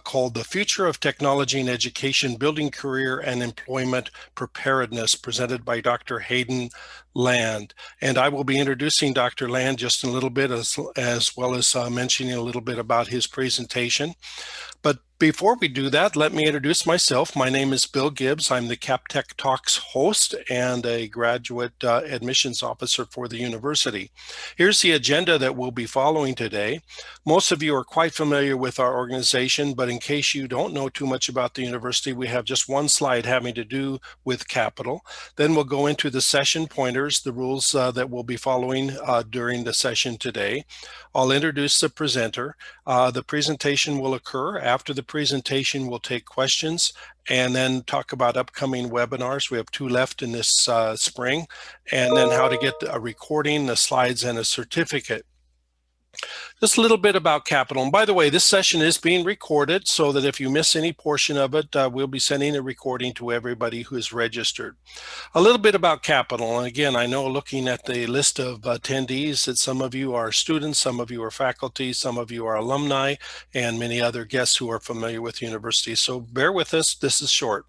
called The Future of Technology and Education, Building Career and Employment Preparedness, presented by Dr. Haden Land. And I will be introducing Dr. Land just in a little bit, as well as mentioning a little bit about his presentation. But before we do that, let me introduce myself. My name is Bill Gibbs. I'm the CapTech Talks host and a graduate admissions officer for the university. Here's the agenda that we'll be following today. Most of you are quite familiar with our organization, but in case you don't know too much about the university, we have just one slide having to do with capital. Then we'll go into the session pointers, the rules that we'll be following during the session today. I'll introduce the presenter. The presentation will occur. After the presentation, we'll take questions and then talk about upcoming webinars. We have 2 left in this spring, and then how to get a recording, the slides, and a certificate. Just a little bit about capital. And by the way, this session is being recorded so that if you miss any portion of it, we'll be sending a recording to everybody who is registered. A little bit about capital. And again, I know looking at the list of attendees that some of you are students, some of you are faculty, some of you are alumni, and many other guests who are familiar with the university. So bear with us, this is short.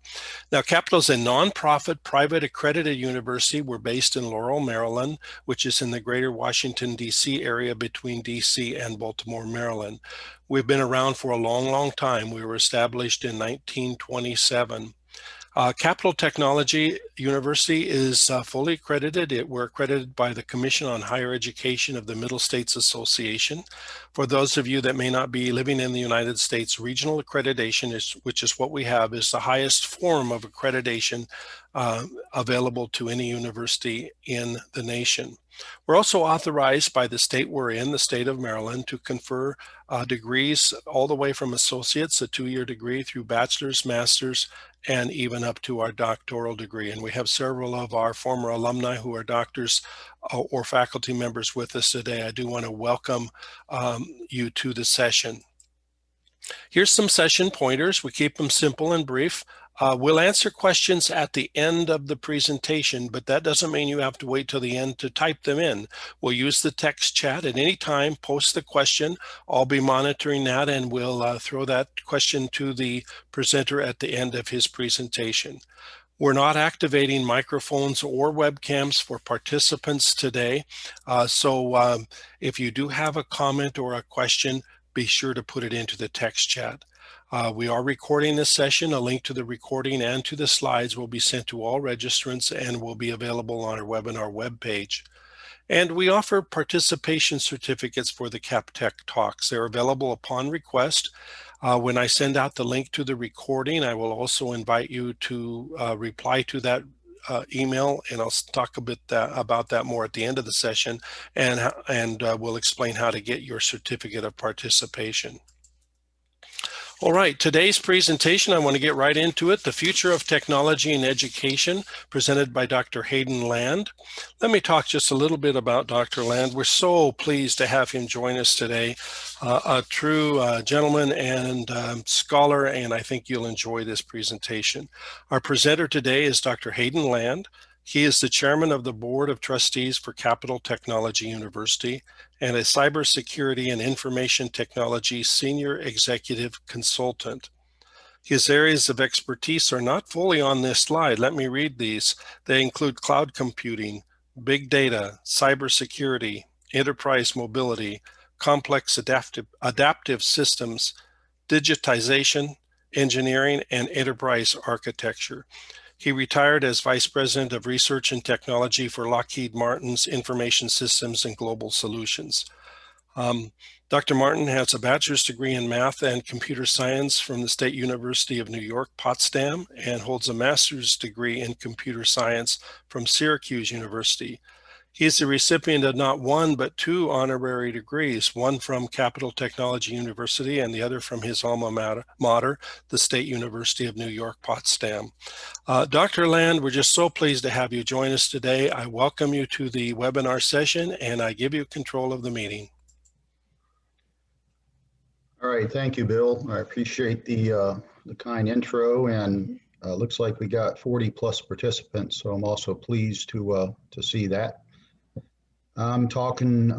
Now, Capital is a nonprofit, private accredited university. We're based in Laurel, Maryland, which is in the greater Washington, D.C. area between D.C. and Baltimore, Maryland. We've been around for a long, long time. We were established in 1927. Capital Technology University is fully accredited. We're accredited by the Commission on Higher Education of the Middle States Association. For those of you that may not be living in the United States, regional accreditation, which is what we have, is the highest form of accreditation available to any university in the nation. We're also authorized by the state we're in, the state of Maryland, to confer degrees all the way from associates, a 2-year degree, through bachelor's, master's, and even up to our doctoral degree. And we have several of our former alumni who are doctors or faculty members with us today. I do want to welcome you to the session. Here's some session pointers. We keep them simple and brief. We'll answer questions at the end of the presentation, but that doesn't mean you have to wait till the end to type them in. We'll use the text chat at any time, post the question. I'll be monitoring that, and we'll throw that question to the presenter at the end of his presentation. We're not activating microphones or webcams for participants today. So if you do have a comment or a question, be sure to put it into the text chat. We are recording this session. A link to the recording and to the slides will be sent to all registrants and will be available on our webinar webpage. And we offer participation certificates for the CapTech Talks. They're available upon request. When I send out the link to the recording, I will also invite you to reply to that email, and I'll talk a bit about that more at the end of the session, and we'll explain how to get your certificate of participation. All right, today's presentation, I want to get right into it. The Future of Technology and Education, presented by Dr. Haden Land. Let me talk just a little bit about Dr. Land. We're so pleased to have him join us today. A true gentleman and scholar, and I think you'll enjoy this presentation. Our presenter today is Dr. Haden Land. He is the chairman of the Board of Trustees for Capital Technology University and a cybersecurity and information technology senior executive consultant. His areas of expertise are not fully on this slide. Let me read these. They include cloud computing, big data, cybersecurity, enterprise mobility, complex adaptive systems, digitization, engineering, and enterprise architecture. He retired as Vice President of Research and Technology for Lockheed Martin's Information Systems and Global Solutions. Dr. Martin has a bachelor's degree in math and computer science from the State University of New York, Potsdam, and holds a master's degree in computer science from Syracuse University. He is the recipient of not one, but 2 honorary degrees, one from Capital Technology University and the other from his alma mater, the State University of New York, Potsdam. Dr. Land, we're just so pleased to have you join us today. I welcome you to the webinar session, and I give you control of the meeting. All right, thank you, Bill. I appreciate the kind intro, and looks like we got 40 plus participants, so I'm also pleased to see that. I'm talking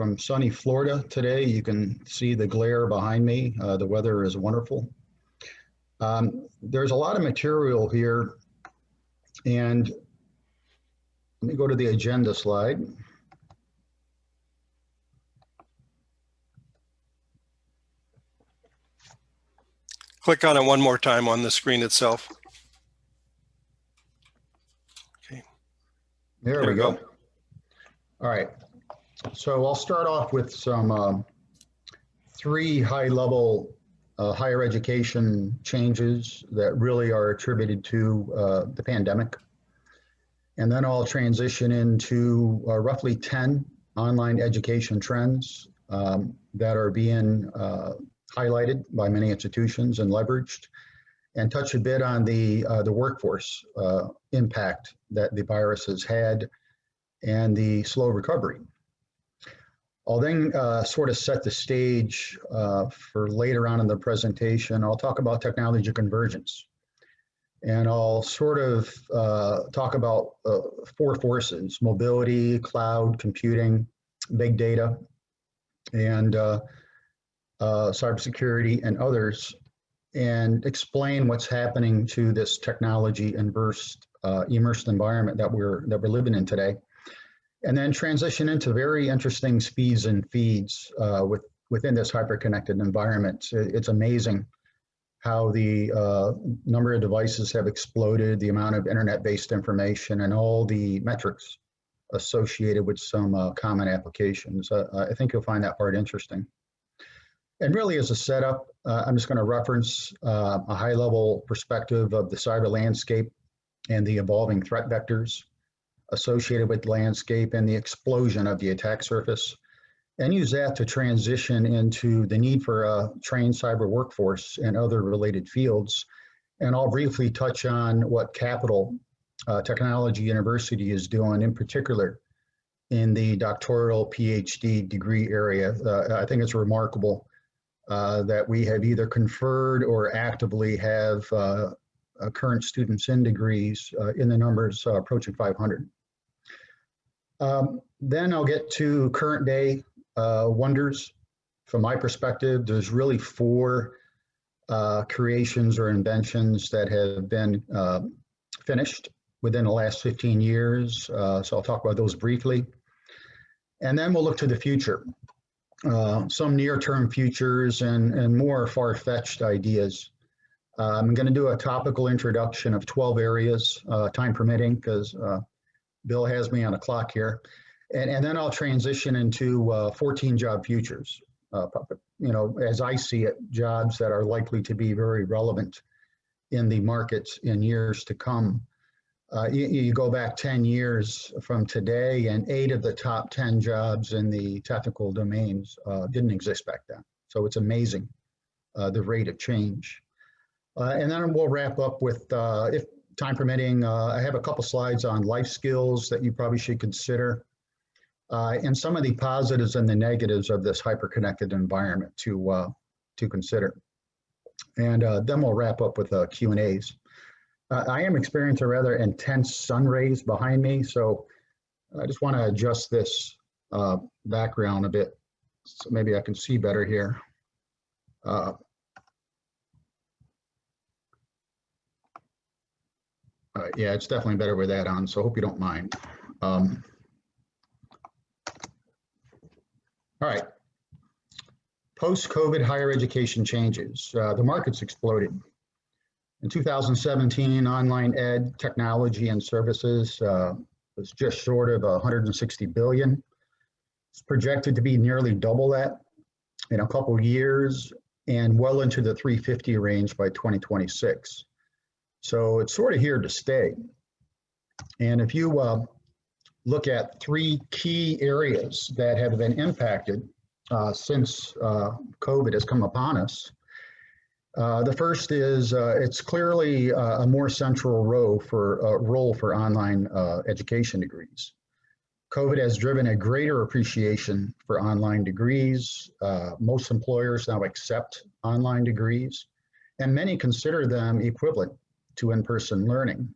from sunny Florida today. You can see the glare behind me. The weather is wonderful. There's a lot of material here, and let me go to the agenda slide. Click on it one more time on the screen itself. Okay. There we go. All right. So I'll start off with some 3 high-level higher education changes that really are attributed to the pandemic. And then I'll transition into roughly 10 online education trends that are being highlighted by many institutions and leveraged, and touch a bit on the workforce impact that the virus has had and the slow recovery. I'll then sort of set the stage for later on in the presentation. I'll talk about technology convergence, and I'll sort of talk about 4 forces: mobility, cloud computing, big data, and cybersecurity and others, and explain what's happening to this technology immersed environment that we're living in today, and then transition into very interesting speeds and feeds within this hyper-connected environment. It's amazing how the number of devices have exploded, the amount of internet-based information, and all the metrics associated with some common applications. I think you'll find that part interesting. And really, as a setup, I'm just going to reference a high-level perspective of the cyber landscape and the evolving threat vectors associated with the landscape and the explosion of the attack surface, and use that to transition into the need for a trained cyber workforce and other related fields. And I'll briefly touch on what Capital Technology University is doing, in particular in the doctoral PhD degree area. I think it's remarkable that we have either conferred or actively have current students in degrees in the numbers approaching 500. Then I'll get to current day wonders. From my perspective, there's really 4 creations or inventions that have been finished within the last 15 years. So I'll talk about those briefly. And then we'll look to the future. Some near-term futures and more far-fetched ideas. I'm going to do a topical introduction of 12 areas, time permitting, because Bill has me on a clock here. And then I'll transition into 14 job futures. As I see it, jobs that are likely to be very relevant in the markets in years to come. You go back 10 years from today, and 8 of the top 10 jobs in the technical domains didn't exist back then. So it's amazing, the rate of change. And then we'll wrap up with, if time permitting, I have a couple slides on life skills that you probably should consider, and some of the positives and the negatives of this hyper-connected environment to consider. And then we'll wrap up with Q&As. I am experiencing rather intense sun rays behind me, so I just want to adjust this background a bit, so maybe I can see better here. Yeah, it's definitely better with that on, so I hope you don't mind. All right. Post-COVID higher education changes. The market's exploded. In 2017, online ed, technology, and services was just short of 160 billion. It's projected to be nearly double that in a couple of years, and well into the 350 range by 2026. So it's sort of here to stay. And if you look at 3 key areas that have been impacted since COVID has come upon us, the first is it's clearly a more central role for online education degrees. COVID has driven a greater appreciation for online degrees. Most employers now accept online degrees, and many consider them equivalent to in-person learning.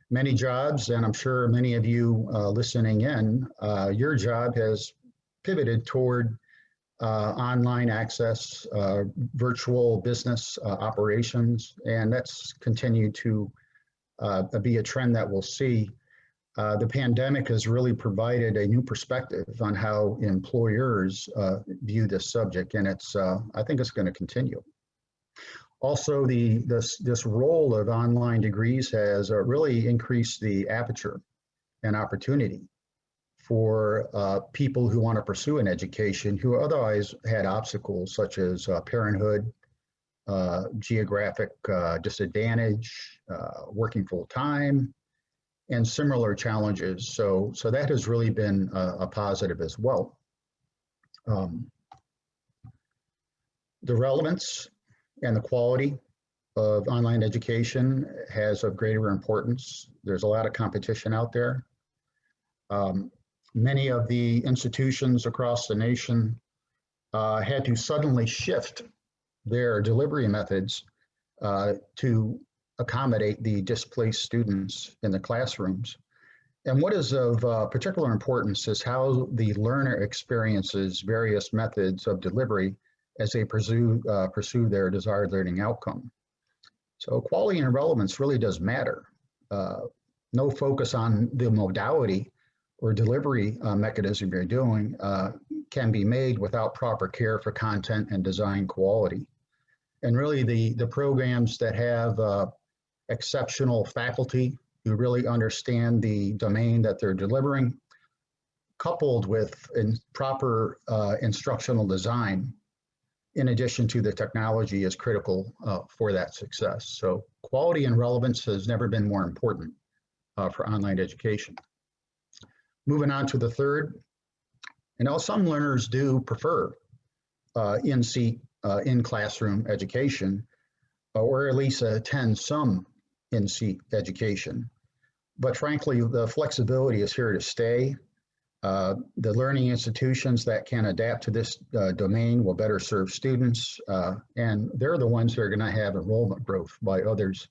Many jobs, and I'm sure many of you listening in, your job has pivoted toward online access, virtual business operations, and that's continued to be a trend that we'll see. The pandemic has really provided a new perspective on how employers view this subject, and I think it's going to continue. Also, this role of online degrees has really increased the aperture and opportunity for people who want to pursue an education who otherwise had obstacles such as parenthood, geographic disadvantage, working full time, and similar challenges. So that has really been a positive as well. The relevance and the quality of online education has of greater importance. There's a lot of competition out there. Many of the institutions across the nation had to suddenly shift their delivery methods to accommodate the displaced students in the classrooms. And what is of particular importance is how the learner experiences various methods of delivery as they pursue their desired learning outcome. So quality and relevance really does matter. No focus on the modality or delivery mechanism you're doing can be made without proper care for content and design quality. And really the programs that have exceptional faculty who really understand the domain that they're delivering, coupled with proper instructional design, in addition to the technology, is critical for that success. So quality and relevance has never been more important for online education. Moving on to the third, some learners do prefer in-seat, in-classroom education, or at least attend some in-seat education. But frankly, the flexibility is here to stay. The learning institutions that can adapt to this domain will better serve students, and they're the ones who are going to have enrollment growth while others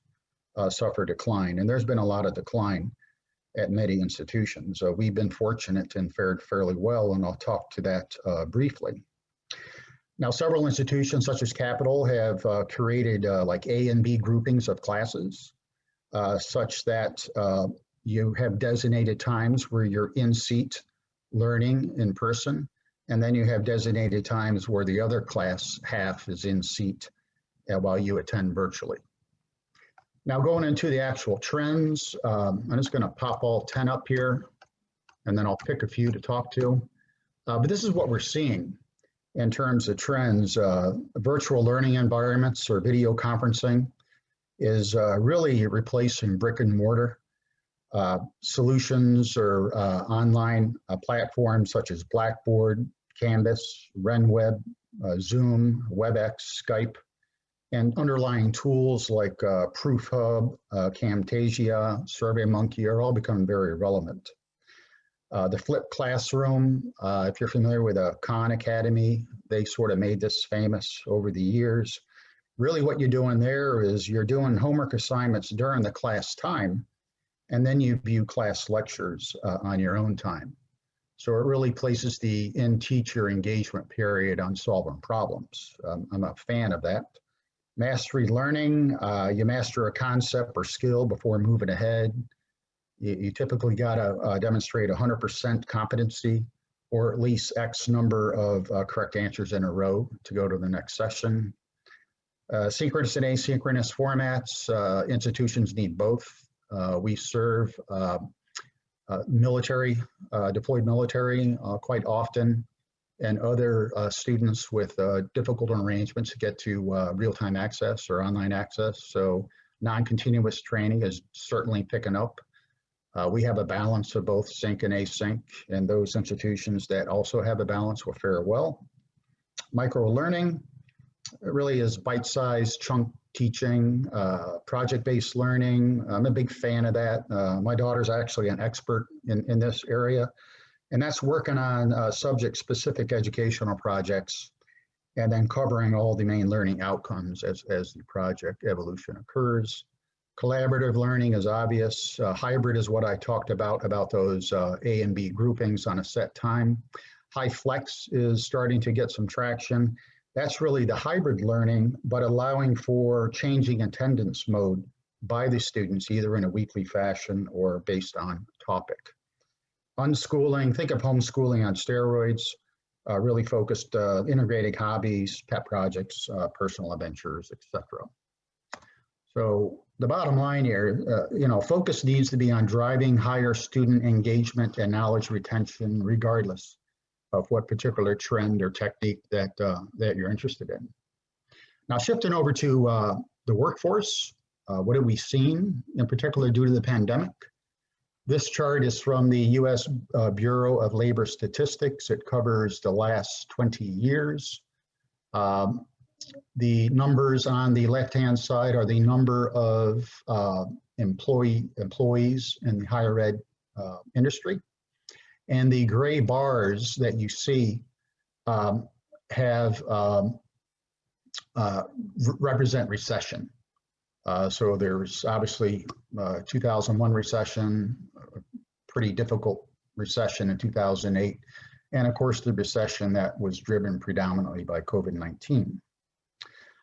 suffer decline. And there's been a lot of decline at many institutions. We've been fortunate and fared fairly well, and I'll talk to that briefly. Now, several institutions such as Capital have created like A and B groupings of classes such that you have designated times where you're in-seat learning in person, and then you have designated times where the other class half is in-seat while you attend virtually. Now going into the actual trends, I'm just going to pop all 10 up here, and then I'll pick a few to talk to. But this is what we're seeing in terms of trends. Virtual learning environments or video conferencing is really replacing brick and mortar solutions or online platforms such as Blackboard, Canvas, RenWeb, Zoom, WebEx, Skype, and underlying tools like ProofHub, Camtasia, SurveyMonkey are all becoming very relevant. The flipped classroom, if you're familiar with Khan Academy, they sort of made this famous over the years. Really what you're doing there is you're doing homework assignments during the class time, and then you view class lectures on your own time. So it really places the in-teacher engagement period on solving problems. I'm a fan of that. Mastery learning, you master a concept or skill before moving ahead. You typically gotta demonstrate 100% competency, or at least X number of correct answers in a row to go to the next session. Synchronous and asynchronous formats, institutions need both. We serve military, deployed military quite often, and other students with difficult arrangements to get to real-time access or online access. So non-continuous training is certainly picking up. We have a balance of both sync and async, and those institutions that also have a balance will fare well. Micro-learning really is bite-sized chunk teaching, project-based learning. I'm a big fan of that. My daughter's actually an expert in this area, and that's working on subject-specific educational projects and then covering all the main learning outcomes as the project evolution occurs. Collaborative learning is obvious. Hybrid is what I talked about those A and B groupings on a set time. High flex is starting to get some traction. That's really the hybrid learning, but allowing for changing attendance mode by the students, either in a weekly fashion or based on topic. Unschooling, think of homeschooling on steroids, really focused, integrating hobbies, pet projects, personal adventures, etc. So the bottom line here, focus needs to be on driving higher student engagement and knowledge retention, regardless of what particular trend or technique that you're interested in. Now, shifting over to the workforce, what have we seen in particular due to the pandemic? This chart is from the U.S. Bureau of Labor Statistics. It covers the last 20 years. The numbers on the left-hand side are the number of employees in the higher ed industry. And the gray bars that you see represent recession. So there's obviously 2001 recession, a pretty difficult recession in 2008, and of course the recession that was driven predominantly by COVID-19.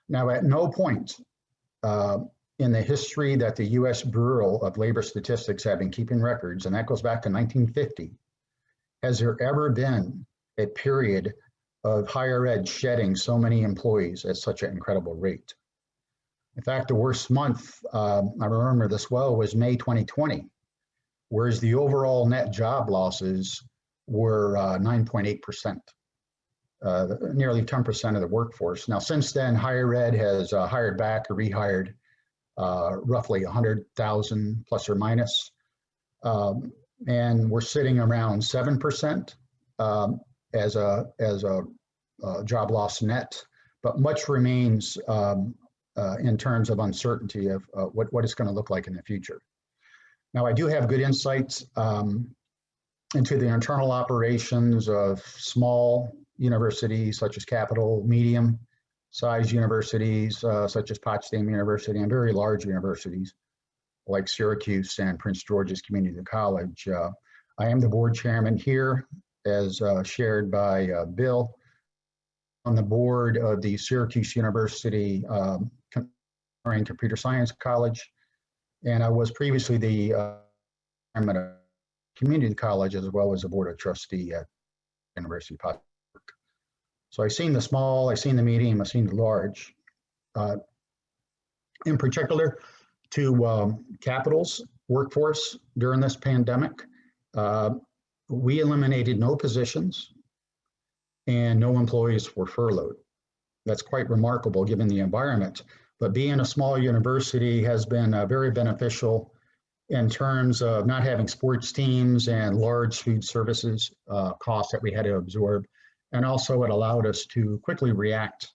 Now, at no point in the history that the U.S. Bureau of Labor Statistics have been keeping records, and that goes back to 1950, has there ever been a period of higher ed shedding so many employees at such an incredible rate. In fact, the worst month, I remember this well, was May 2020, whereas the overall net job losses were 9.8%, nearly 10% of the workforce. Now, since then, higher ed has hired back or rehired roughly 100,000 plus or minus. And we're sitting around 7% as a job loss net, but much remains in terms of uncertainty of what it's going to look like in the future. Now, I do have good insights into the internal operations of small universities such as Capital, medium-sized universities such as Potsdam University, and very large universities like Syracuse and Prince George's Community College. I am the board chairman here, as shared by Bill, on the board of the Syracuse University Computer Science College, and I was previously the chairman of Community College as well as the board of trustee at University of Potsdam. So I've seen the small, I've seen the medium, I've seen the large. In particular, to Capital's workforce during this pandemic, we eliminated no positions and no employees were furloughed. That's quite remarkable given the environment, but being a small university has been very beneficial in terms of not having sports teams and large food services costs that we had to absorb. And also it allowed us to quickly react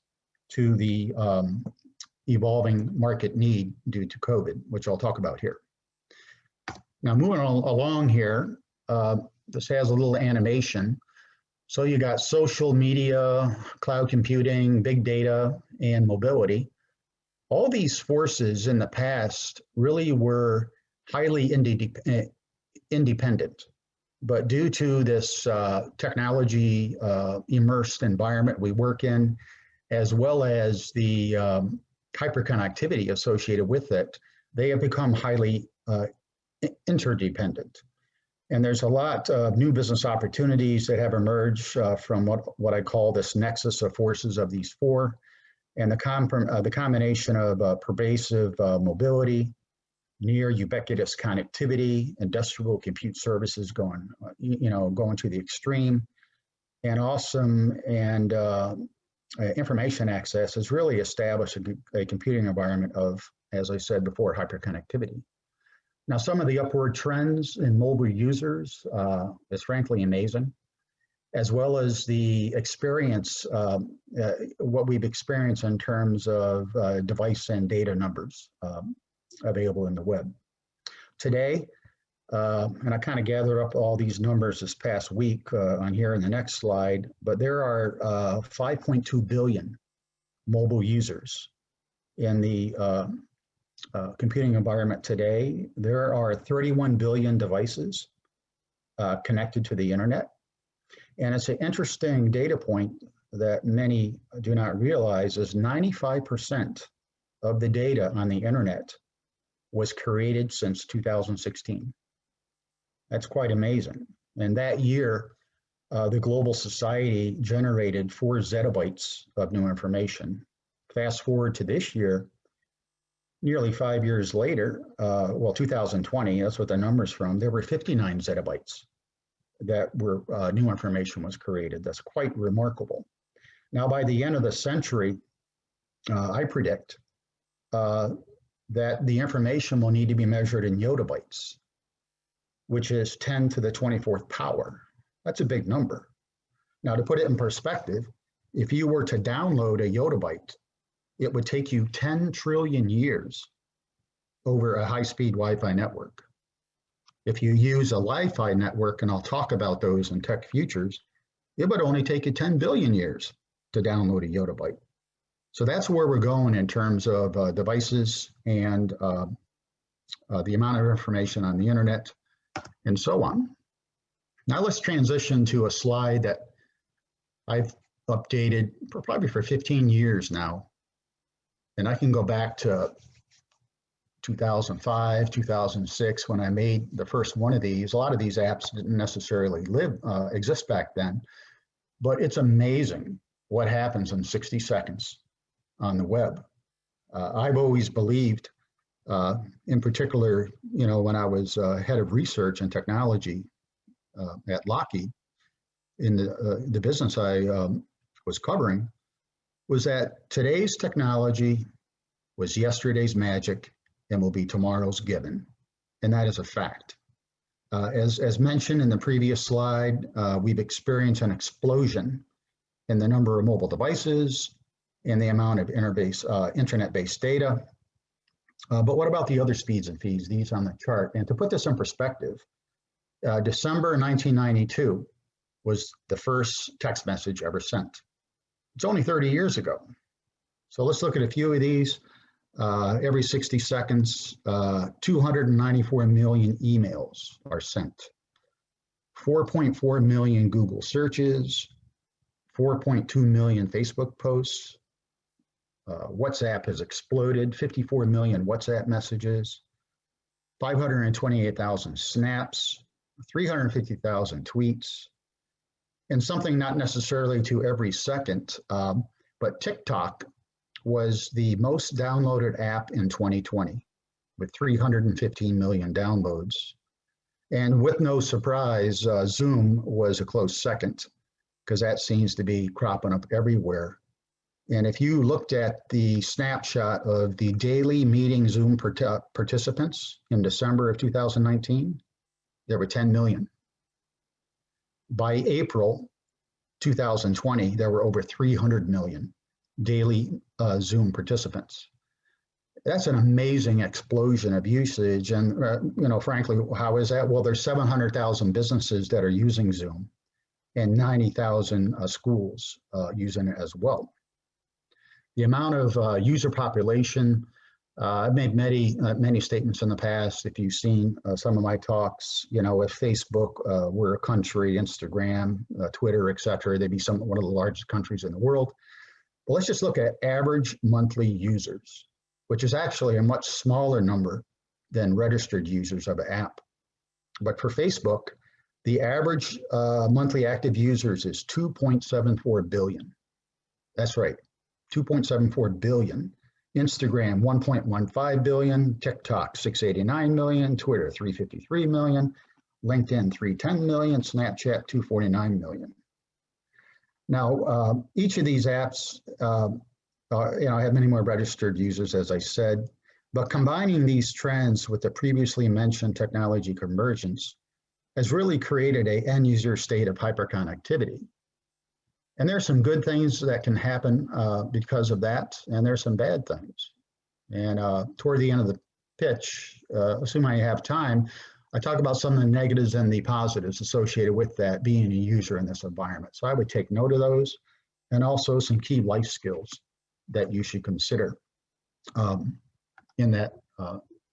to the evolving market need due to COVID, which I'll talk about here. Now, moving along here, this has a little animation. So you got social media, cloud computing, big data, and mobility. All these forces in the past really were highly independent. But due to this technology immersed environment we work in, as well as the hyperconnectivity associated with it, they have become highly interdependent. And there's a lot of new business opportunities that have emerged from what I call this nexus of forces of these four, and the combination of pervasive mobility, near ubiquitous connectivity, industrial compute services going to the extreme, and awesome and information access has really established a computing environment of, as I said before, hyperconnectivity. Now, some of the upward trends in mobile users is frankly amazing, as well as the experience, what we've experienced in terms of device and data numbers available in the web. Today, and I kind of gathered up all these numbers this past week on here in the next slide, but there are 5.2 billion mobile users in the computing environment today. There are 31 billion devices connected to the internet. And it's an interesting data point that many do not realize is 95% of the data on the internet was created since 2016. That's quite amazing. And that year, the global society generated 4 zettabytes of new information. Fast forward to this year, nearly 5 years later, 2020, that's what the number's from, there were 59 zettabytes that were new information was created. That's quite remarkable. Now, by the end of the century, I predict that the information will need to be measured in yottabytes, which is 10 to the 24th power. That's a big number. Now, to put it in perspective, if you were to download a yottabyte, it would take you 10 trillion years over a high-speed Wi-Fi network. If you use a Wi-Fi network, and I'll talk about those in Tech Futures, it would only take you 10 billion years to download a yottabyte. So that's where we're going in terms of devices and the amount of information on the internet and so on. Now let's transition to a slide that I've updated probably for 15 years now. And I can go back to 2005, 2006, when I made the first one of these. A lot of these apps didn't necessarily exist back then, but it's amazing what happens in 60 seconds on the web. I've always believed, in particular, when I was head of research and technology at Lockheed, in the business I was covering, was that today's technology was yesterday's magic and will be tomorrow's given. And that is a fact. As mentioned in the previous slide, we've experienced an explosion in the number of mobile devices and the amount of internet-based data. But what about the other speeds and feeds, these on the chart? And to put this in perspective, December 1992 was the first text message ever sent. It's only 30 years ago. So let's look at a few of these. Every 60 seconds, 294 million emails are sent, 4.4 million Google searches, 4.2 million Facebook posts. WhatsApp has exploded, 54 million WhatsApp messages, 528,000 snaps, 350,000 tweets, and something not necessarily to every second, but TikTok was the most downloaded app in 2020 with 315 million downloads. And with no surprise, Zoom was a close second, because that seems to be cropping up everywhere. And if you looked at the snapshot of the daily meeting Zoom participants in December of 2019, there were 10 million. By April 2020, there were over 300 million daily Zoom participants. That's an amazing explosion of usage. And frankly, how is that? Well, there's 700,000 businesses that are using Zoom, and 90,000 schools using it as well. The amount of user population, I've made many statements in the past. If you've seen some of my talks, if Facebook were a country, Instagram, Twitter, et cetera, they'd be one of the largest countries in the world. But let's just look at average monthly users, which is actually a much smaller number than registered users of an app. But for Facebook, the average monthly active users is 2.74 billion. That's right, 2.74 billion. Instagram, 1.15 billion, TikTok, 689 million, Twitter, 353 million, LinkedIn, 310 million, Snapchat, 249 million. Now, each of these apps, have many more registered users, as I said, but combining these trends with the previously mentioned technology convergence has really created an end user state of hyperconnectivity. And there's some good things that can happen because of that, and there's some bad things. And toward the end of the pitch, assuming I have time, I talk about some of the negatives and the positives associated with that being a user in this environment. So I would take note of those, and also some key life skills that you should consider in that,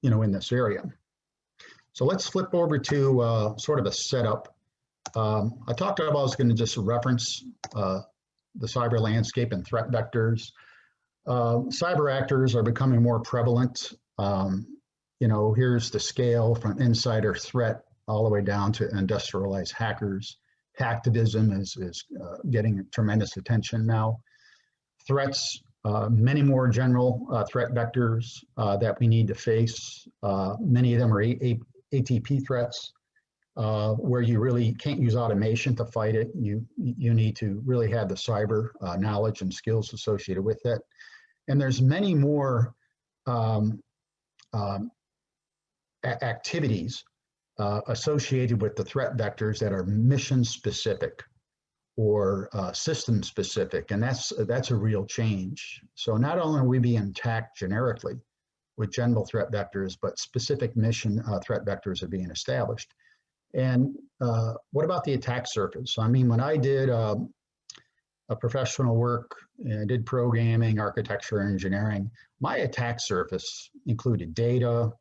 in this area. So let's flip over to sort of a setup I talked about I was going to just reference the cyber landscape and threat vectors. Cyber actors are becoming more prevalent. Here's the scale from insider threat all the way down to industrialized hackers. Hacktivism is getting tremendous attention now. Threats, many more general threat vectors that we need to face. Many of them are ATP threats, where you really can't use automation to fight it. You need to really have the cyber knowledge and skills associated with it. And there's many more activities associated with the threat vectors that are mission specific or system specific, and that's a real change. So not only are we being attacked generically with general threat vectors, but specific mission threat vectors are being established. And what about the attack surface? I mean, when I did a professional work and I did programming, architecture, engineering, my attack surface included data,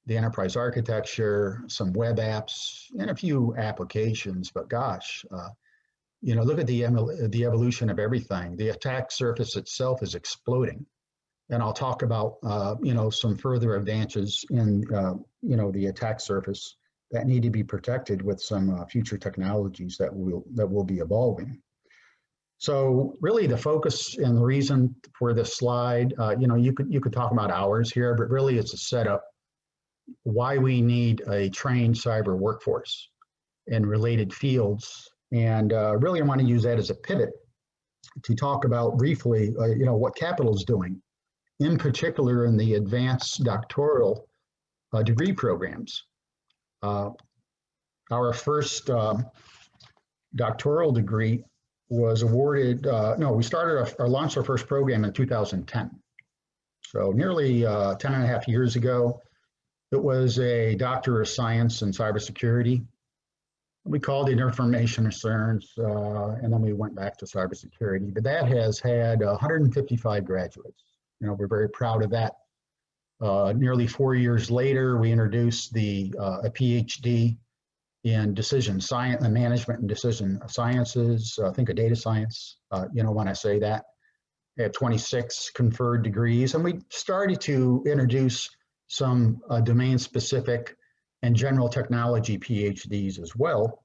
the enterprise architecture, some web apps, and a few applications. But gosh, look at the evolution of everything. The attack surface itself is exploding. And I'll talk about, some further advances in, the attack surface that need to be protected with some future technologies that will be evolving. So really the focus and the reason for this slide, you could talk about hours here, but really it's a setup why we need a trained cyber workforce in related fields. And really I want to use that as a pivot to talk about briefly, what Capital is doing, in particular in the advanced doctoral degree programs. Our first doctoral degree was awarded, we launched our first program in 2010. So nearly 10 and a half years ago. It was a Doctor of Science in cybersecurity. We called it information assurance, and then we went back to cybersecurity. But that has had 155 graduates. We're very proud of that. Nearly 4 years later, we introduced a PhD in decision science and management and decision sciences. Think of data science. When I say that, we had 26 conferred degrees, and we started to introduce some domain-specific and general technology PhDs as well.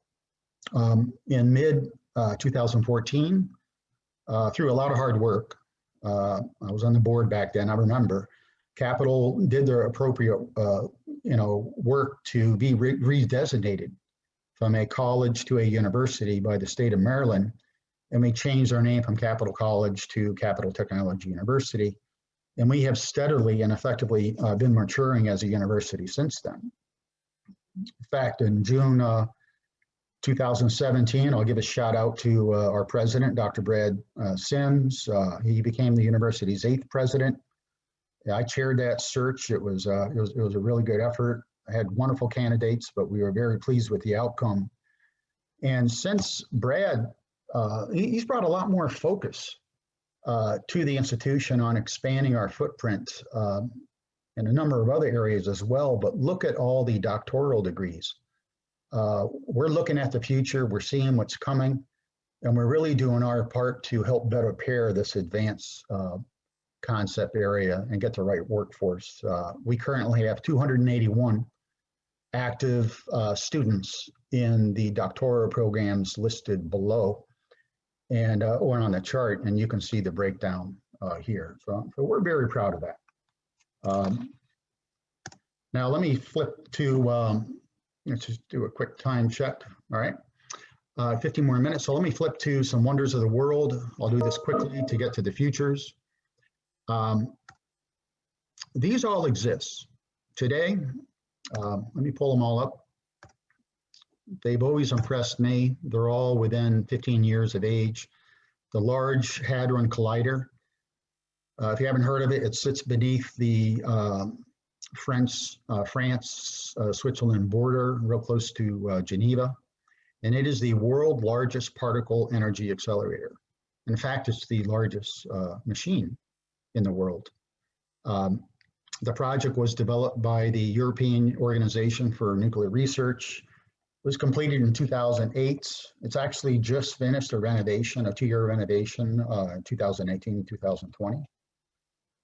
In mid-2014, through a lot of hard work, I was on the board back then, I remember, Capital did their appropriate work to be redesignated from a college to a university by the state of Maryland, and we changed our name from Capital College to Capital Technology University. And we have steadily and effectively been maturing as a university since then. In fact, in June 2017, I'll give a shout out to our president, Dr. Brad Sims. He became the university's 8th president. I chaired that search. It was a really good effort. I had wonderful candidates, but we were very pleased with the outcome. And since Brad, he's brought a lot more focus to the institution on expanding our footprint in a number of other areas as well, but look at all the doctoral degrees. We're looking at the future, we're seeing what's coming, and we're really doing our part to help better pair this advanced concept area and get the right workforce. We currently have 281 active students in the doctoral programs listed below and or on the chart, and you can see the breakdown here. So we're very proud of that. Now let me flip to, let's just do a quick time check, all right? 15 more minutes, so let me flip to some wonders of the world. I'll do this quickly to get to the futures. These all exist. Today, let me pull them all up. They've always impressed me. They're all within 15 years of age. The Large Hadron Collider. If you haven't heard of it, it sits beneath the France-Switzerland border, real close to Geneva. And it is the world's largest particle energy accelerator. In fact, it's the largest machine in the world. The project was developed by the European Organization for Nuclear Research. was completed in 2008. It's actually just finished a renovation, a 2-year renovation in 2018 and 2020.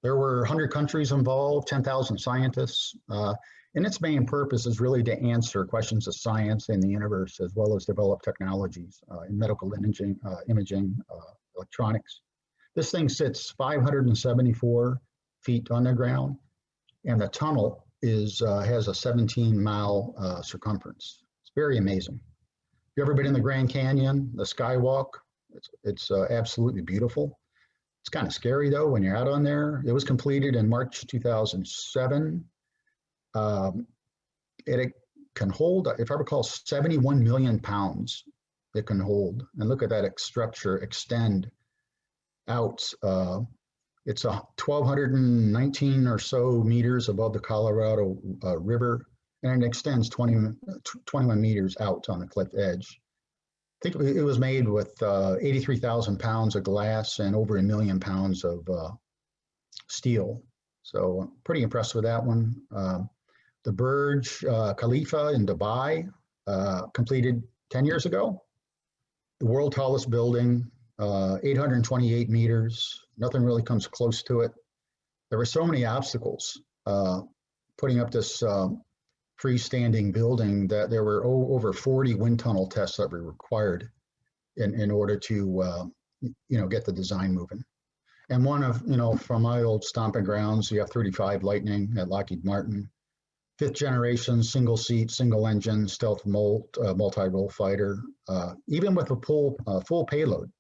There were 100 countries involved, 10,000 scientists, and its main purpose is really to answer questions of science and the universe, as well as develop technologies in medical imaging, electronics. This thing sits 574 feet underground, and the tunnel has a 17-mile circumference. It's very amazing. If you've ever been in the Grand Canyon, the Skywalk, it's absolutely beautiful. It's kind of scary though when you're out on there. It was completed in March 2007. It can hold, if I recall, 71 million pounds it can hold. And look at that structure extend out. It's 1,219 or so meters above the Colorado River, and it extends 21 meters out on the cliff edge. I think it was made with 83,000 pounds of glass and over 1 million pounds of steel. So I'm pretty impressed with that one. The Burj Khalifa in Dubai, completed 10 years ago. The world tallest building, 828 meters. Nothing really comes close to it. There were so many obstacles putting up this freestanding building that there were over 40 wind tunnel tests that were required in order to get the design moving. And one of, from my old stomping grounds, the F-35 Lightning at Lockheed Martin, 5th generation, single seat, single engine, stealth multi-role fighter, even with a full payload.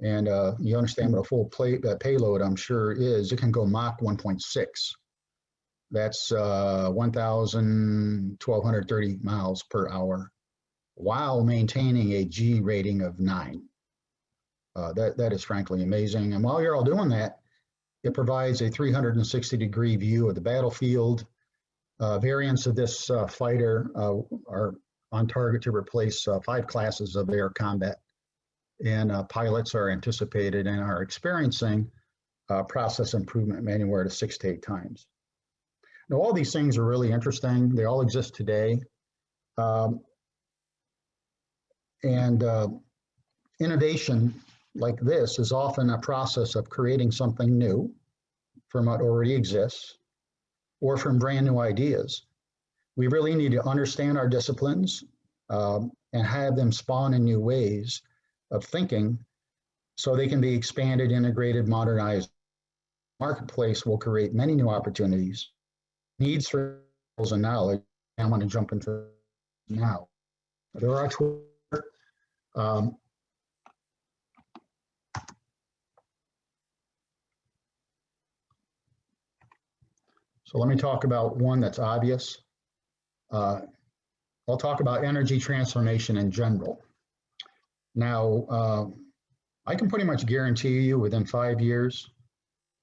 And you understand what a full payload, I'm sure, is. It can go Mach 1.6. That's 1,230 miles per hour while maintaining a G rating of 9. That is frankly amazing. And while you're all doing that, it provides a 360-degree view of the battlefield. Variants of this fighter are on target to replace 5 classes of air combat. And pilots are anticipated and are experiencing process improvement anywhere to 6 to 8 times. Now, all these things are really interesting. They all exist today. Innovation like this is often a process of creating something new from what already exists or from brand new ideas. We really need to understand our disciplines and have them spawn in new ways of thinking so they can be expanded, integrated, modernized. Marketplace will create many new opportunities, needs for skills and knowledge. I want to jump into now. There are tools. So let me talk about one that's obvious. I'll talk about energy transformation in general. Now, I can pretty much guarantee you within 5 years,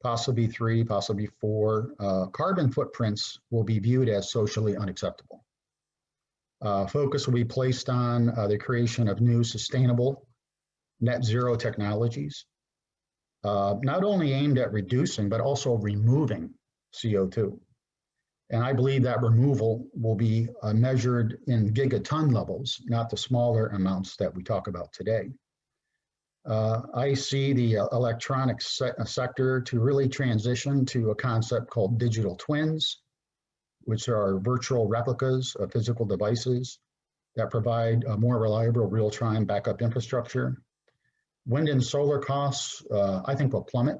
possibly 3, possibly 4, carbon footprints will be viewed as socially unacceptable. Focus will be placed on the creation of new sustainable net zero technologies, not only aimed at reducing, but also removing CO2. And I believe that removal will be measured in gigaton levels, not the smaller amounts that we talk about today. I see the electronics sector to really transition to a concept called digital twins, which are virtual replicas of physical devices that provide a more reliable real-time backup infrastructure. Wind and solar costs, I think, will plummet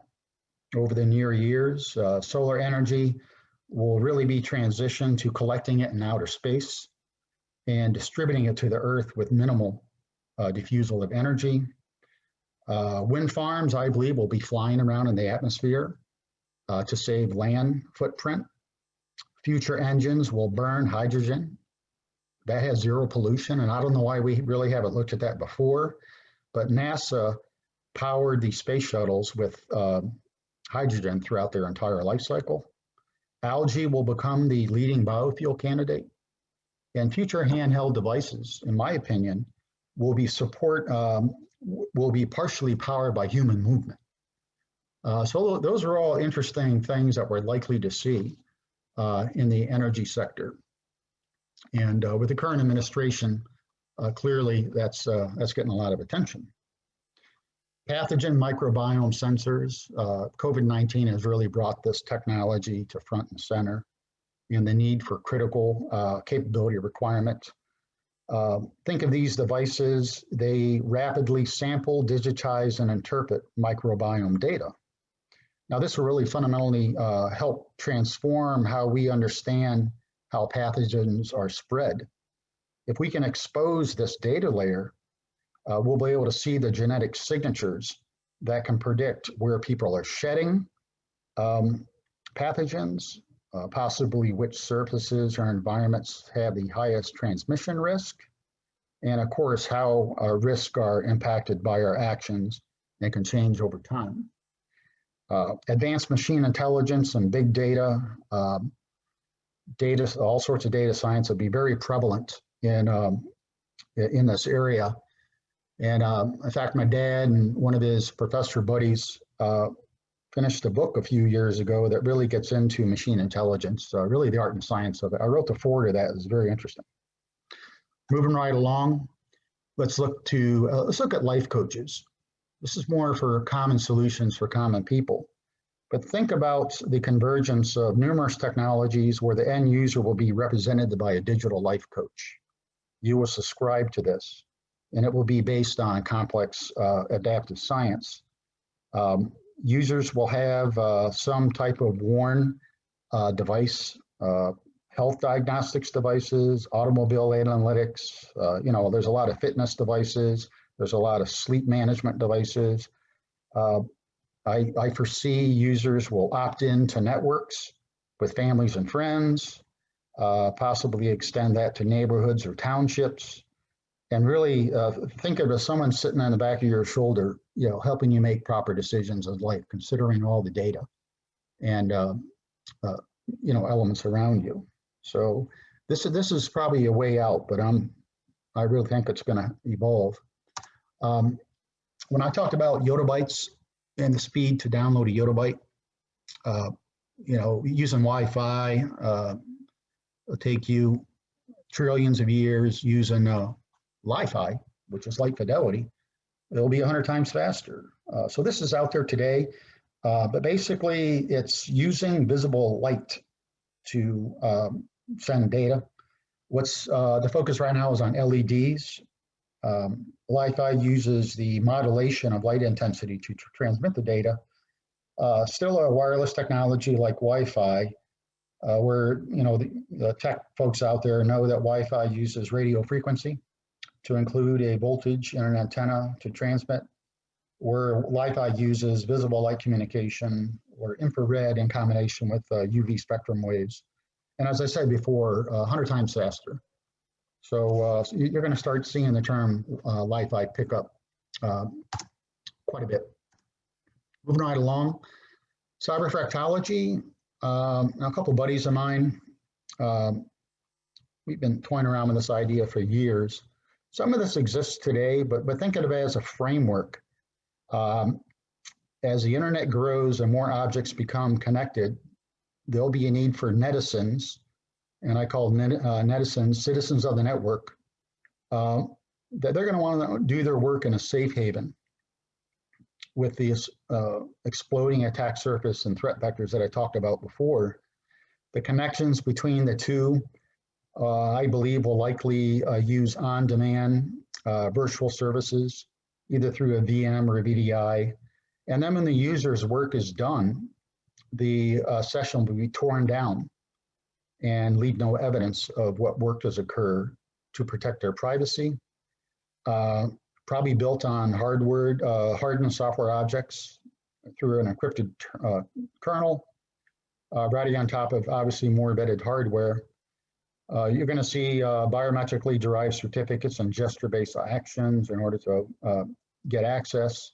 over the near years. Solar energy will really be transitioned to collecting it in outer space and distributing it to the Earth with minimal diffusal of energy. Wind farms, I believe, will be flying around in the atmosphere to save land footprint. Future engines will burn hydrogen. That has zero pollution, and I don't know why we really haven't looked at that before, but NASA powered the space shuttles with hydrogen throughout their entire life cycle. Algae will become the leading biofuel candidate, and future handheld devices, in my opinion, will be partially powered by human movement. So those are all interesting things that we're likely to see in the energy sector. And with the current administration, clearly that's getting a lot of attention. Pathogen microbiome sensors. COVID-19 has really brought this technology to front and center, and the need for critical capability requirement. Think of these devices, they rapidly sample, digitize, and interpret microbiome data. Now, this will really fundamentally help transform how we understand how pathogens are spread. If we can expose this data layer, we'll be able to see the genetic signatures that can predict where people are shedding pathogens, possibly which surfaces or environments have the highest transmission risk, and of course, how our risks are impacted by our actions and can change over time. Advanced machine intelligence and big data, all sorts of data science will be very prevalent in this area. And in fact, my dad and one of his professor buddies finished a book a few years ago that really gets into machine intelligence, really the art and science of it. I wrote the foreword of that. It was very interesting. Moving right along, let's look at life coaches. This is more for common solutions for common people. But think about the convergence of numerous technologies where the end user will be represented by a digital life coach. You will subscribe to this, and it will be based on complex adaptive science. Users will have some type of worn device, health diagnostics devices, automobile analytics. There's a lot of fitness devices. There's a lot of sleep management devices. I foresee users will opt in to networks with families and friends, possibly extend that to neighborhoods or townships, and really think of it as someone sitting on the back of your shoulder, helping you make proper decisions of life, considering all the data and elements around you. So this is probably a way out, but I really think it's going to evolve. When I talked about yottabytes and the speed to download a yottabyte, using Wi-Fi will take you trillions of years. Using Li-Fi, which is light fidelity, it'll be 100 times faster. So this is out there today, but basically it's using visible light to send data. What's the focus right now is on LEDs. Li-Fi uses the modulation of light intensity to transmit the data. Still a wireless technology like Wi-Fi, where the tech folks out there know that Wi-Fi uses radio frequency to include a voltage and an antenna to transmit, where Li-Fi uses visible light communication or infrared in combination with UV spectrum waves. And as I said before, 100 times faster. So you're going to start seeing the term Li-Fi pick up quite a bit. Moving right along, cyberfractology. A couple buddies of mine, we've been toying around with this idea for years. Some of this exists today, but think of it as a framework. As the internet grows and more objects become connected, there'll be a need for netizens, and I call netizens citizens of the network, that they're going to want to do their work in a safe haven with these exploding attack surface and threat vectors that I talked about before. The connections between the two, I believe, will likely use on-demand virtual services, either through a VM or a VDI. And then when the user's work is done, the session will be torn down and leave no evidence of what work does occur to protect their privacy. Probably built on hardened software objects through an encrypted kernel, riding on top of obviously more embedded hardware. You're going to see biometrically derived certificates and gesture-based actions in order to get access.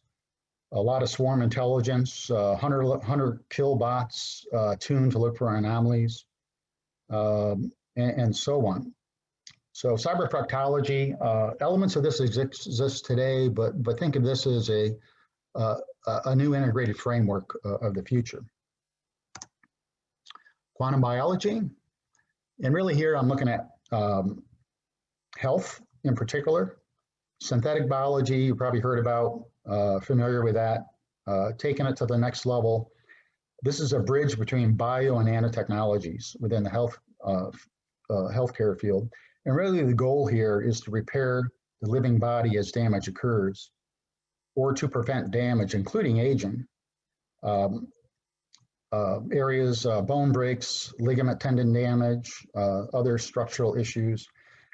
A lot of swarm intelligence, hunter kill bots tuned to look for anomalies, and so on. So cyberfractology, elements of this exist today, but think of this as a new integrated framework of the future. Quantum biology, and really here I'm looking at health in particular, synthetic biology, you probably heard about, familiar with that, taking it to the next level. This is a bridge between bio and nanotechnologies within the healthcare field. And really the goal here is to repair the living body as damage occurs, or to prevent damage, including aging. Areas, bone breaks, ligament tendon damage, other structural issues.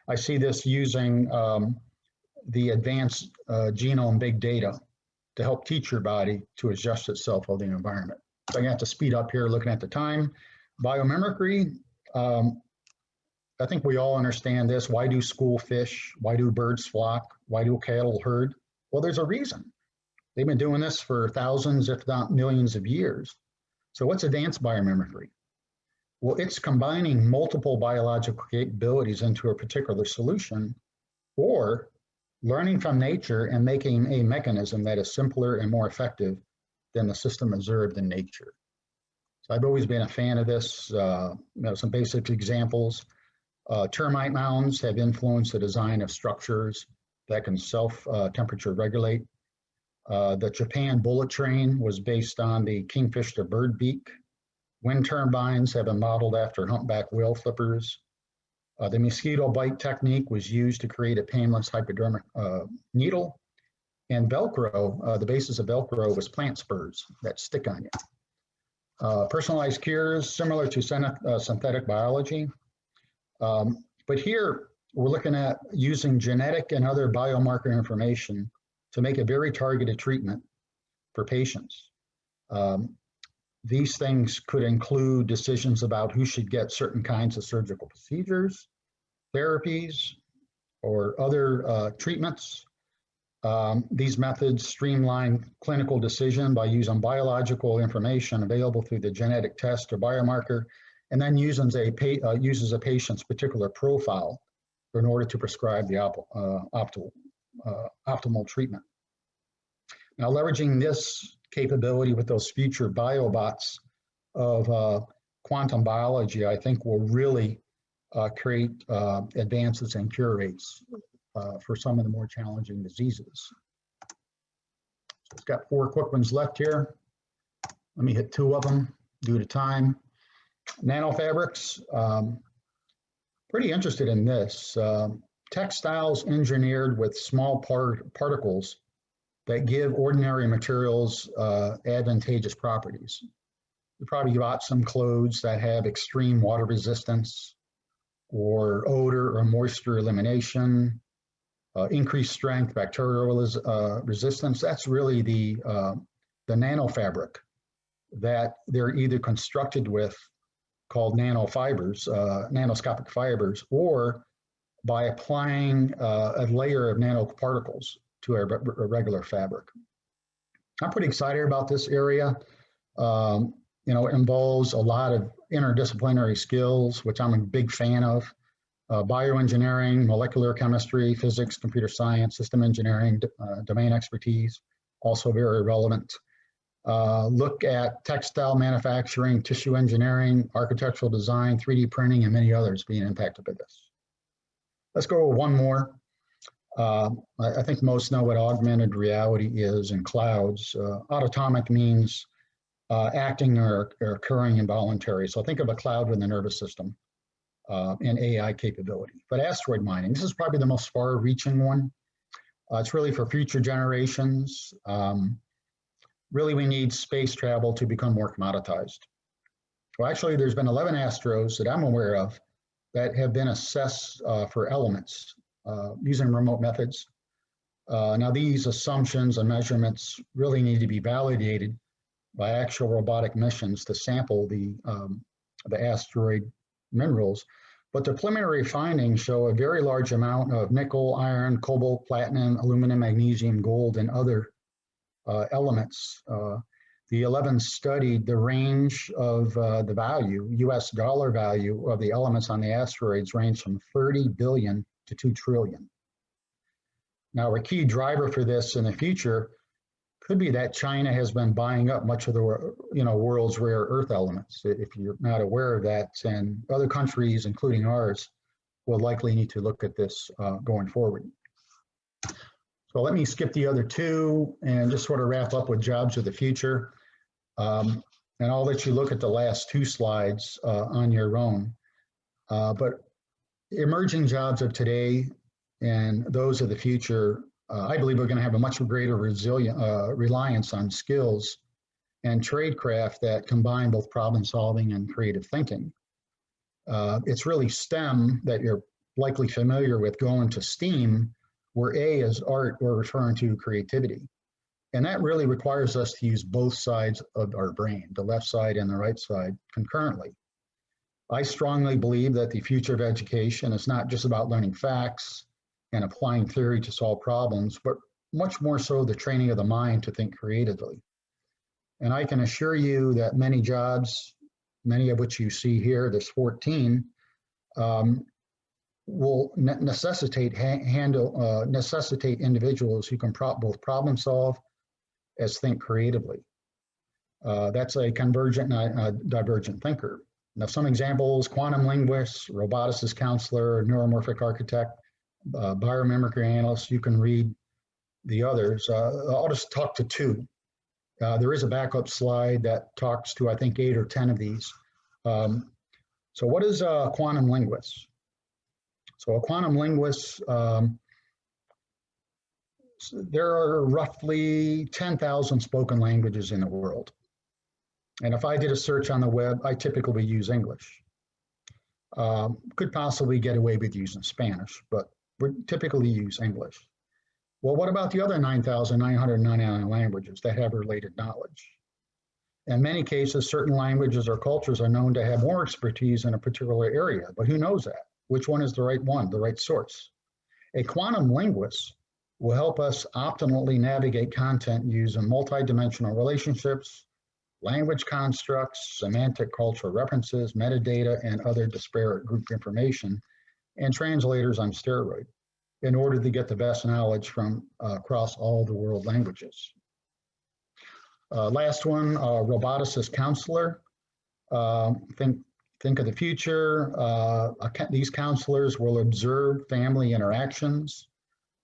I see this using the advanced genome big data to help teach your body to adjust itself to the environment. So I have to speed up here looking at the time. Biomimicry, I think we all understand this. Why do school fish? Why do birds flock? Why do cattle herd? Well, there's a reason. They've been doing this for thousands, if not millions of years. So what's advanced biomimicry? Well, it's combining multiple biological capabilities into a particular solution, or learning from nature and making a mechanism that is simpler and more effective than the system observed in nature. So I've always been a fan of this. Some basic examples. Termite mounds have influenced the design of structures that can self-temperature regulate. The Japan bullet train was based on the kingfisher bird beak. Wind turbines have been modeled after humpback whale flippers. The mosquito bite technique was used to create a painless hypodermic needle. And Velcro, the basis of Velcro was plant spurs that stick on you. Personalized cures, similar to synthetic biology. But here, we're looking at using genetic and other biomarker information to make a very targeted treatment for patients. These things could include decisions about who should get certain kinds of surgical procedures, therapies, or other treatments. These methods streamline clinical decision by using biological information available through the genetic test or biomarker, and then uses a patient's particular profile in order to prescribe the optimal treatment. Now, leveraging this capability with those future biobots of quantum biology, I think will really create advances in cure rates for some of the more challenging diseases. So it's got 4 quick ones left here. Let me hit 2 of them due to time. Nano Fabrics, pretty interested in this. Textiles engineered with small particles that give ordinary materials advantageous properties. You probably bought some clothes that have extreme water resistance, or odor or moisture elimination, increased strength, bacterial resistance. That's really the nano fabric that they're either constructed with, called nanofibers, nanoscopic fibers, or by applying a layer of nanoparticles to a regular fabric. I'm pretty excited about this area. It involves a lot of interdisciplinary skills, which I'm a big fan of. Bioengineering, molecular chemistry, physics, computer science, system engineering, domain expertise, also very relevant. Look at textile manufacturing, tissue engineering, architectural design, 3D printing, and many others being impacted by this. Let's go with one more. I think most know what augmented reality is in clouds. Autonomic means acting or occurring involuntary. So think of a cloud with a nervous system and AI capability. But asteroid mining, this is probably the most far-reaching one. It's really for future generations. Really, we need space travel to become more commoditized. Well, actually, there's been 11 astros that I'm aware of that have been assessed for elements using remote methods. Now, these assumptions and measurements really need to be validated by actual robotic missions to sample the asteroid minerals. But the preliminary findings show a very large amount of nickel, iron, cobalt, platinum, aluminum, magnesium, gold, and other elements. The 11 studied the range of the value, US dollar value of the elements on the asteroids range from 30 billion to 2 trillion. Now, a key driver for this in the future could be that China has been buying up much of the world's rare earth elements. If you're not aware of that, and other countries, including ours, will likely need to look at this going forward. So let me skip the other two and just sort of wrap up with jobs of the future. And I'll let you look at the last two slides on your own. But emerging jobs of today and those of the future, I believe we're going to have a much greater reliance on skills and tradecraft that combine both problem solving and creative thinking. It's really STEM that you're likely familiar with going to STEAM, where A is art, we're referring to creativity. And that really requires us to use both sides of our brain, the left side and the right side, concurrently. I strongly believe that the future of education is not just about learning facts and applying theory to solve problems, but much more so the training of the mind to think creatively. And I can assure you that many jobs, many of which you see here, there's 14, will necessitate individuals who can both problem solve as think creatively. That's a convergent, divergent thinker. Now, some examples: quantum linguists, roboticist counselor, neuromorphic architect, biomimicry analyst. You can read the others. I'll just talk to two. There is a backup slide that talks to, I think, 8 or 10 of these. So what is a quantum linguist? So a quantum linguist, there are roughly 10,000 spoken languages in the world. And if I did a search on the web, I typically use English. Could possibly get away with using Spanish, but we typically use English. Well, what about the other 9,999 languages that have related knowledge? In many cases, certain languages or cultures are known to have more expertise in a particular area, but who knows that? Which one is the right one, the right source? A quantum linguist will help us optimally navigate content using multidimensional relationships, language constructs, semantic cultural references, metadata, and other disparate group information, and translators on steroid in order to get the best knowledge from across all the world languages. Last one, roboticist counselor. Think of the future. These counselors will observe family interactions,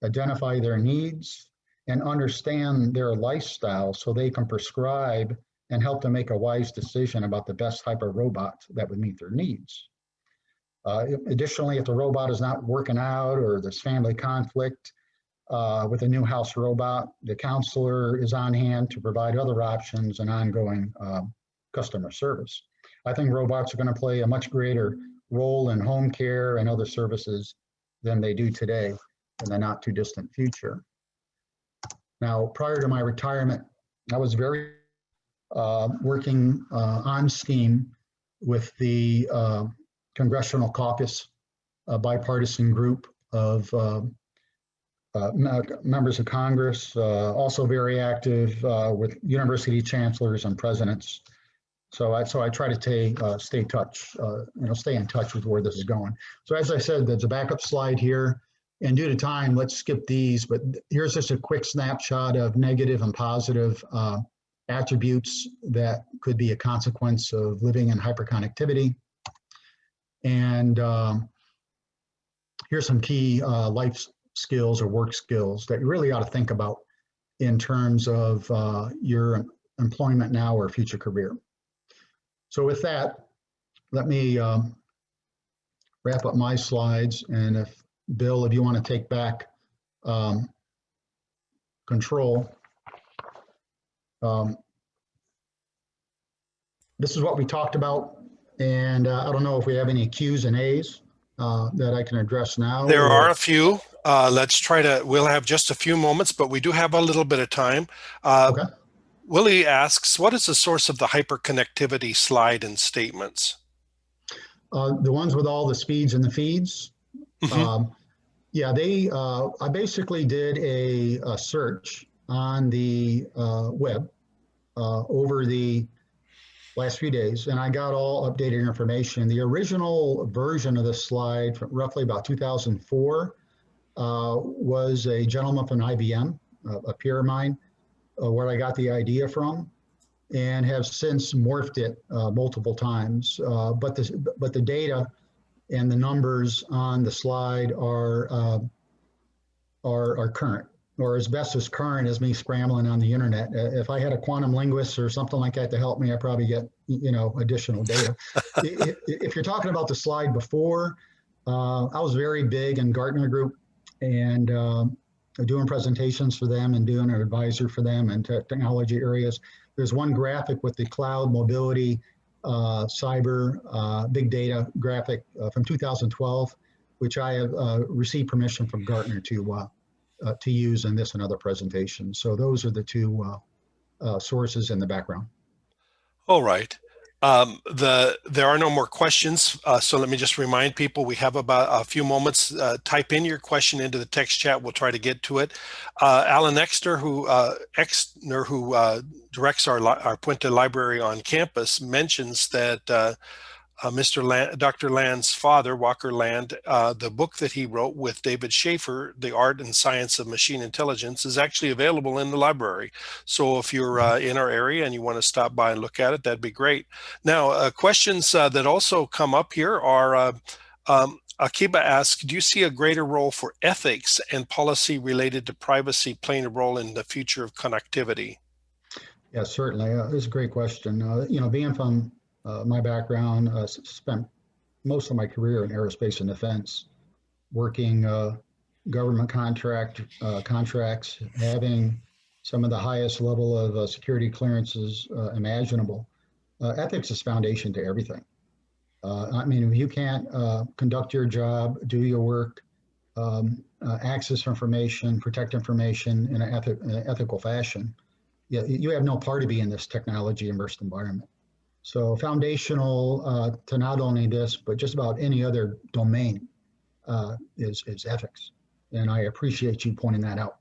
identify their needs, and understand their lifestyle so they can prescribe and help them make a wise decision about the best type of robot that would meet their needs. Additionally, if the robot is not working out or there's family conflict with a new house robot, the counselor is on hand to provide other options and ongoing customer service. I think robots are going to play a much greater role in home care and other services than they do today in the not too distant future. Now, prior to my retirement, I was very working on STEAM with the Congressional Caucus, a bipartisan group of members of Congress, also very active with university chancellors and presidents. So I try to stay in touch with where this is going. So as I said, there's a backup slide here, and due to time, let's skip these. But here's just a quick snapshot of negative and positive attributes that could be a consequence of living in hyperconnectivity. And here's some key life skills or work skills that you really ought to think about in terms of your employment now or future career. So with that, let me wrap up my slides. And if Bill, if you want to take back control. This is what we talked about. And I don't know if we have any Q's and A's that I can address now. There are a few. Let's try to, we'll have just a few moments, but we do have a little bit of time. Okay. Willie asks, what is the source of the hyperconnectivity slide and statements? The ones with all the speeds and the feeds. Mm-hmm. Yeah, I basically did a search on the web over the last few days, and I got all updated information. The original version of this slide from roughly about 2004 was a gentleman from IBM, a peer of mine, where I got the idea from, and have since morphed it multiple times. But the data and the numbers on the slide are current, or as best as current as me scrambling on the internet. If I had a quantum linguist or something like that to help me, I'd probably get additional data. If you're talking about the slide before, I was very big in Gartner Group and doing presentations for them and doing an advisor for them in technology areas. There's one graphic with the cloud mobility, cyber, big data graphic from 2012, which I have received permission from Gartner to use in this and other presentations. So those are the two sources in the background. All right. There are no more questions, so let me just remind people we have about a few moments. Type in your question into the text chat. We'll try to get to it. Alan Exner, who directs our Puente Library on campus, mentions that Dr. Land's father, Walker Land, the book that he wrote with David Schaefer, The Art and Science of Machine Intelligence, is actually available in the library. So if you're in our area and you want to stop by and look at it, that'd be great. Now, questions that also come up here are, Akiba asks, do you see a greater role for ethics and policy related to privacy playing a role in the future of connectivity? Yeah, certainly. This is a great question. Being from my background, spent most of my career in aerospace and defense, working government contracts, having some of the highest level of security clearances imaginable. Ethics is foundation to everything. I mean, if you can't conduct your job, do your work, access information, protect information in an ethical fashion, you have no part to be in this technology immersed environment. So foundational to not only this, but just about any other domain is ethics. And I appreciate you pointing that out.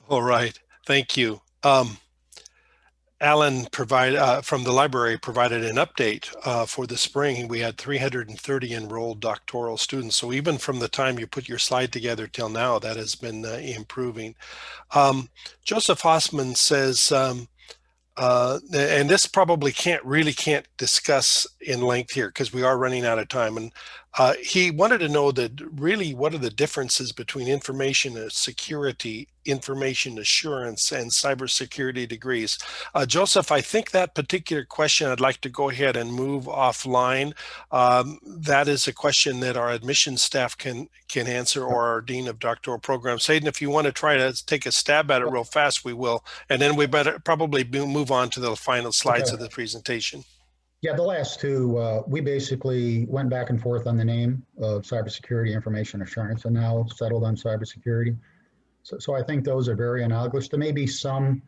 All right, thank you. Alan from the library provided an update for the spring. We had 330 enrolled doctoral students. So even from the time you put your slide together till now, that has been improving. Joseph Hossman says, and this probably can't discuss in length here because we are running out of time. And he wanted to know that really what are the differences between information security, information assurance, and cybersecurity degrees. Joseph, I think that particular question I'd like to go ahead and move offline. That is a question that our admissions staff can answer, or our Dean of Doctoral Programs. Haden, if you want to try to take a stab at it real fast, we will. And then we better probably move on to the final slides of the presentation. Yeah, the last two, we basically went back and forth on the name of cybersecurity information assurance and now settled on cybersecurity. So I think those are very analogous. There may be some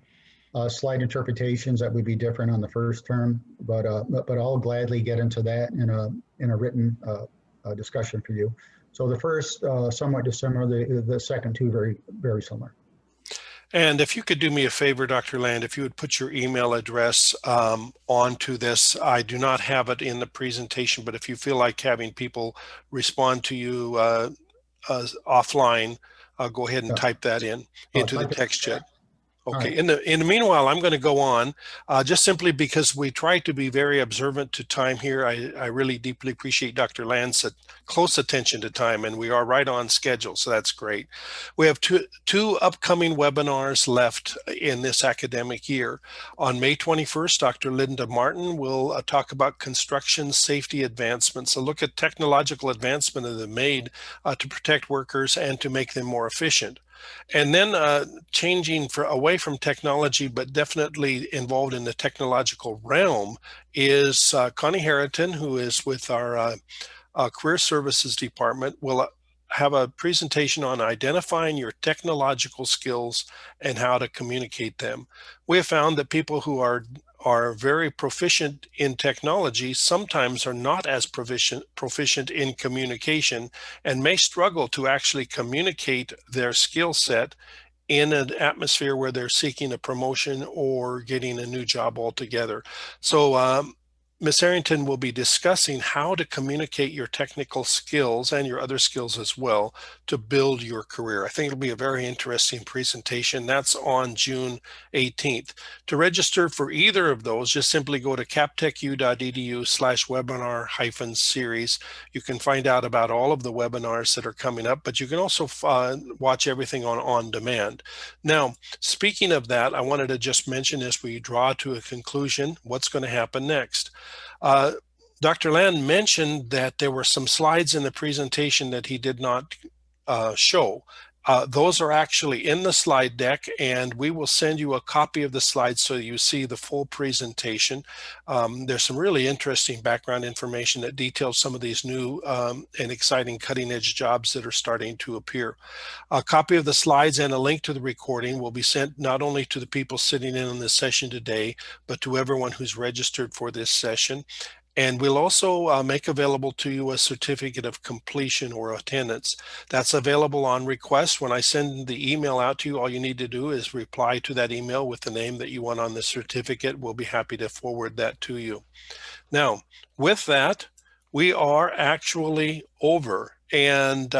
slight interpretations that would be different on the first term, but I'll gladly get into that in a written discussion for you. So the first somewhat dissimilar, the second two very, very similar. And if you could do me a favor, Dr. Land, if you would put your email address onto this. I do not have it in the presentation, but if you feel like having people respond to you offline, go ahead and type that into the text chat. Okay. Right. In the meanwhile, I'm going to go on just simply because we try to be very observant to time here. I really deeply appreciate Dr. Land's close attention to time, and we are right on schedule, so that's great. We have two upcoming webinars left in this academic year. On May 21st, Dr. Linda Martin will talk about construction safety advancements, a look at technological advancement that are made to protect workers and to make them more efficient. And then changing away from technology, but definitely involved in the technological realm, is Connie Harrington, who is with our Career Services Department, will have a presentation on identifying your technological skills and how to communicate them. We have found that people who are very proficient in technology sometimes are not as proficient in communication and may struggle to actually communicate their skill set in an atmosphere where they're seeking a promotion or getting a new job altogether. So Ms. Arrington will be discussing how to communicate your technical skills and your other skills as well to build your career. I think it'll be a very interesting presentation. That's on June 18th. To register for either of those, just simply go to captechu.edu/webinar-series. You can find out about all of the webinars that are coming up, but you can also watch everything on demand. Now, speaking of that, I wanted to just mention as we draw to a conclusion, what's going to happen next. Dr. Land mentioned that there were some slides in the presentation that he did not show. Those are actually in the slide deck, and we will send you a copy of the slides so you see the full presentation. There's some really interesting background information that details some of these new and exciting cutting-edge jobs that are starting to appear. A copy of the slides and a link to the recording will be sent not only to the people sitting in on this session today, but to everyone who's registered for this session. And we'll also make available to you a certificate of completion or attendance. That's available on request. When I send the email out to you, all you need to do is reply to that email with the name that you want on the certificate. We'll be happy to forward that to you. Now, with that, we are actually over. And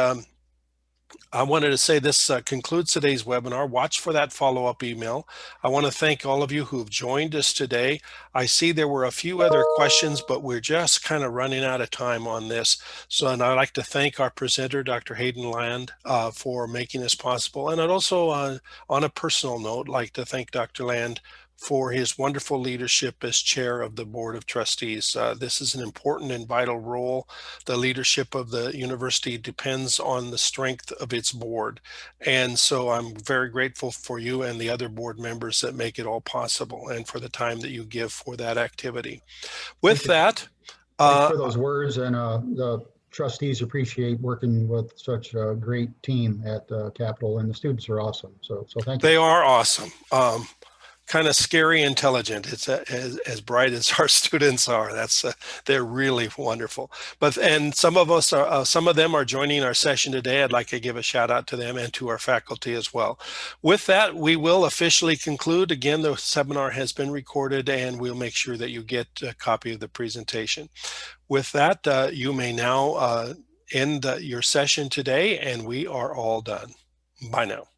I wanted to say this concludes today's webinar. Watch for that follow-up email. I want to thank all of you who've joined us today. I see there were a few other questions, but we're just kind of running out of time on this. So, and I'd like to thank our presenter, Dr. Haden Land, for making this possible. And I'd also, on a personal note, like to thank Dr. Land for his wonderful leadership as chair of the Board of Trustees. This is an important and vital role. The leadership of the university depends on the strength of its board. And so I'm very grateful for you and the other board members that make it all possible and for the time that you give for that activity. With that, thanks for those words, and the trustees appreciate working with such a great team at Capitol, and the students are awesome. So thank you. They are awesome. Kind of scary intelligent. It's as bright as our students are. They're really wonderful. And some of them are joining our session today. I'd like to give a shout out to them and to our faculty as well. With that, we will officially conclude. Again, the seminar has been recorded, and we'll make sure that you get a copy of the presentation. With that, you may now end your session today, and we are all done. Bye now.